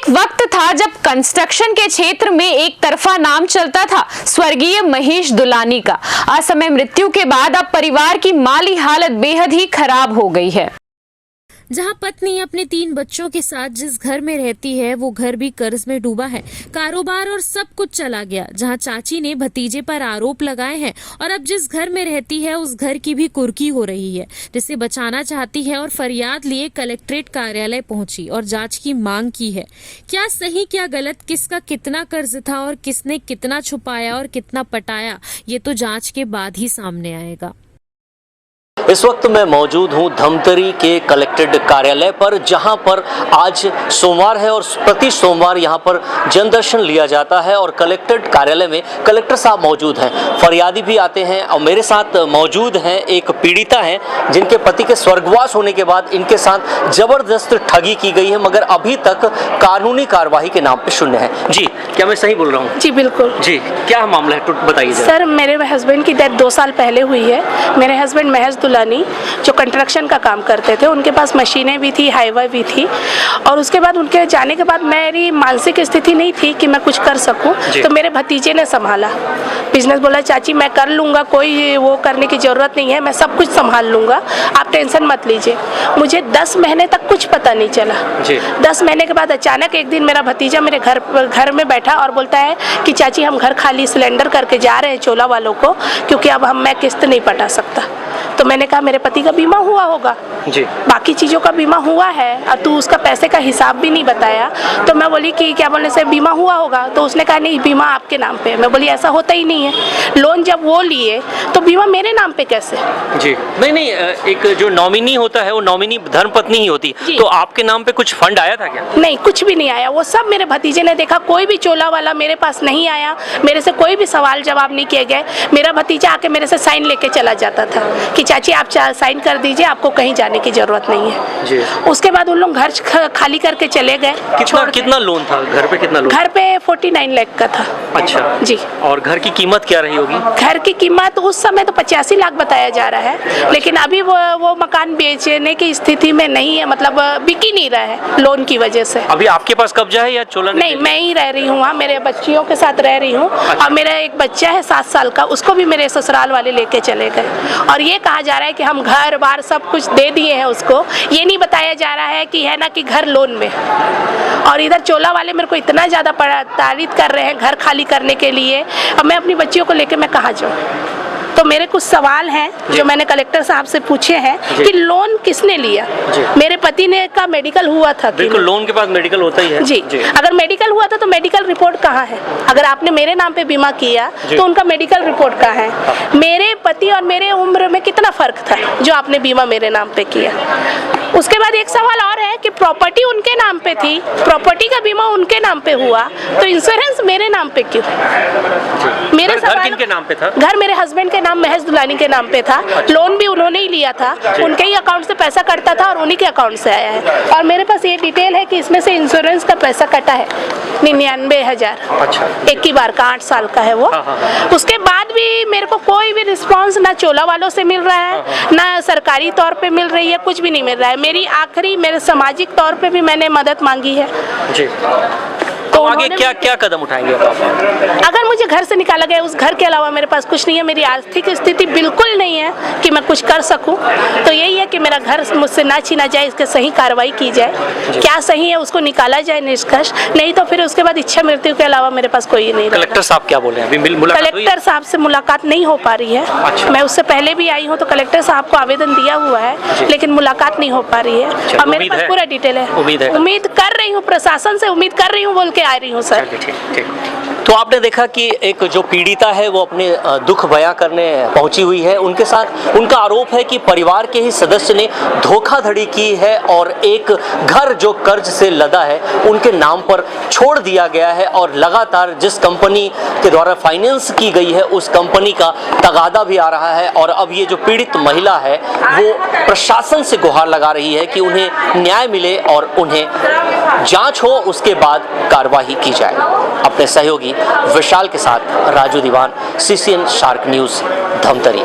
एक वक्त था जब कंस्ट्रक्शन के क्षेत्र में एक तरफा नाम चलता था स्वर्गीय महेश दुलानी का। असमय मृत्यु के बाद अब परिवार की माली हालत बेहद ही खराब हो गई है। जहां पत्नी अपने 3 बच्चों के साथ जिस घर में रहती है वो घर भी कर्ज में डूबा है, कारोबार और सब कुछ चला गया। जहां चाची ने भतीजे पर आरोप लगाए हैं और अब जिस घर में रहती है उस घर की भी कुर्की हो रही है, जिसे बचाना चाहती है और फरियाद लिए कलेक्ट्रेट कार्यालय पहुंची और जांच की मांग की है। क्या सही क्या गलत, किसका कितना कर्ज था और किसने कितना छुपाया और कितना पटाया, ये तो जांच के बाद ही सामने आएगा। इस वक्त मैं मौजूद हूं धमतरी के कलेक्ट्रेट कार्यालय पर, जहां पर आज सोमवार है और प्रति सोमवार यहां पर जनदर्शन लिया जाता है और कलेक्ट्रेट कार्यालय में कलेक्टर साहब मौजूद हैं, फरियादी भी आते हैं और मेरे साथ मौजूद हैं एक पीड़िता हैं जिनके पति के स्वर्गवास होने के बाद इनके साथ जबरदस्त ठगी की गई है, मगर अभी तक कानूनी कार्यवाही के नाम पे शून्य है। जी, क्या मैं सही बोल रहा हूँ? जी बिल्कुल। जी, क्या मामला है, बताइए सर। मेरे हस्बैंड की डेथ 2 साल पहले हुई है। मेरे हस्बैंड महेश दुलानी जो कंस्ट्रक्शन का काम करते थे, उनके पास मशीनें भी थी, हाईवे भी थी, और उसके बाद उनके जाने के बाद मेरी मानसिक स्थिति नहीं थी कि मैं कुछ कर सकूं, तो मेरे भतीजे ने संभाला बिजनेस। बोला चाची मैं कर लूँगा, कोई वो करने की ज़रूरत नहीं है, मैं सब कुछ संभाल लूँगा, आप टेंशन मत लीजिए। मुझे 10 महीने तक कुछ पता नहीं चला। 10 महीने के बाद अचानक एक दिन मेरा भतीजा मेरे घर में बैठा और बोलता है कि चाची हम घर खाली सिलेंडर करके जा रहे हैं चोला वालों को, क्योंकि अब मैं किस्त नहीं पटा सकता। तो मैंने कहा मेरे पति का बीमा हुआ होगा जी, बाकी चीज़ों का बीमा हुआ है और तू उसका पैसे का हिसाब भी नहीं बताया। तो मैं बोली कि क्या बोलने से बीमा हुआ होगा, तो उसने कहा नहीं बीमा आपके नाम पे है। मैं बोली ऐसा होता ही नहीं है, लोन जब वो लिए तो बीमा मेरे नाम पे कैसे? जी नहीं, एक जो नॉमिनी होता है वो नॉमिनी धर्मपत्नी ही होती है, तो आपके नाम पे कुछ फंड आया था क्या? नहीं, कुछ भी नहीं आया। वो सब मेरे भतीजे ने देखा, कोई भी चोला वाला मेरे पास नहीं आया, मेरे से कोई भी सवाल जवाब नहीं किए गए। मेरा भतीजा आके मेरे से साइन लेके चला जाता था कि चाची आप साइन कर दीजिए, आपको कहीं जाने की जरूरत नहीं है जी। उसके बाद उन लोग घर खाली करके चले गए। कितना लोन था घर पे? कितना लोन? घर पे 49 लाख का था। अच्छा जी। और घर की कीमत क्या रही होगी? घर की कीमत उस समय तो 85 लाख बताया जा रहा है, लेकिन अभी वो मकान बेचने की स्थिति में नहीं है, मतलब बिक ही नहीं रहा है लोन की वजह से। अभी आपके पास कब्जा है या चोला? नहीं, मैं ही रह रही हूँ वहाँ, मेरे बच्चियों के साथ रह रही हूँ। अच्छा। और मेरा एक बच्चा है 7 साल का, उसको भी मेरे ससुराल वाले लेके चले गए और ये कहा जा रहा है कि हम घर बार सब कुछ दे दिए हैं उसको। ये नहीं बताया जा रहा है कि है ना कि घर लोन में। और इधर चोला वाले मेरे को इतना ज़्यादा तारीफ कर रहे हैं घर खाली करने के लिए। अब मैं अपनी बच्चियों को लेकर मैं कहाँ जाऊँ? तो मेरे कुछ सवाल हैं जो मैंने कलेक्टर साहब से पूछे हैं कि लोन किसने लिया। मेरे पति ने का मेडिकल हुआ था। बिल्कुल, लोन के पास मेडिकल होता ही है जी। अगर मेडिकल हुआ था तो मेडिकल रिपोर्ट कहाँ है? अगर आपने मेरे नाम पे बीमा किया तो उनका मेडिकल रिपोर्ट कहाँ है? मेरे पति और मेरे उम्र में कितना फर्क था जो आपने बीमा मेरे नाम पे किया? उसके बाद एक सवाल और है कि प्रॉपर्टी उनके नाम पे थी, प्रॉपर्टी का बीमा उनके नाम पे हुआ, तो इंश्योरेंस मेरे नाम पे क्यों? मेरे घर किनके नाम पे था? घर मेरे हस्बैंड के नाम महेश दुलानी के नाम पे था। अच्छा। लोन भी उन्होंने ही लिया था, उनके ही अकाउंट से पैसा कटता था और उन्हीं के अकाउंट से आया है। और मेरे पास ये डिटेल है कि इसमें से इंश्योरेंस का पैसा कटा है 99,000। अच्छा। एक ही बार का 8 साल का है वो। उसके बाद भी मेरे को कोई भी रिस्पॉन्स ना चोला वालों से मिल रहा है, ना सरकारी तौर पे मिल रही है, कुछ भी नहीं मिल रहा है। मेरी आखिरी मेरे सामाजिक तौर पे भी मैंने मदद मांगी है जी। तो आगे क्या कदम उठाएंगे आप? अगर मुझे घर से निकाला गया, उस घर के अलावा मेरे पास कुछ नहीं है, मेरी आर्थिक स्थिति बिल्कुल नहीं है कि मैं कुछ कर सकूं, तो यही है कि मेरा घर मुझसे ना छीना जाए, इसके सही कार्रवाई की जाए। क्या सही है उसको निकाला जाए निष्कर्ष, नहीं तो फिर उसके बाद इच्छा मृत्यु के अलावा मेरे पास कोई नहीं। कलेक्टर साहब क्या बोले? कलेक्टर साहब से मुलाकात नहीं हो पा रही है। अच्छा। मैं उससे पहले भी आई हूँ तो कलेक्टर साहब को आवेदन दिया हुआ है, लेकिन मुलाकात नहीं हो पा रही है। और मेरे पास पूरा डिटेल है। उम्मीद कर रही हूँ, प्रशासन से उम्मीद कर रही हूँ, बोल के आ रही हूँ सर। ठीक। तो आपने देखा कि एक जो पीड़िता है वो अपने दुख बयां करने पहुंची हुई है। उनके साथ उनका आरोप है कि परिवार के ही सदस्य ने धोखाधड़ी की है और एक घर जो कर्ज से लदा है उनके नाम पर छोड़ दिया गया है और लगातार जिस कंपनी के द्वारा फाइनेंस की गई है उस कंपनी का तगादा भी आ रहा है। और अब ये जो पीड़ित महिला है वो प्रशासन से गुहार लगा रही है कि उन्हें न्याय मिले और उन्हें जांच हो, उसके बाद कार्रवाई की जाए। अपने सहयोगी विशाल के साथ राजू दीवान, CCN शार्क न्यूज़, धमतरी।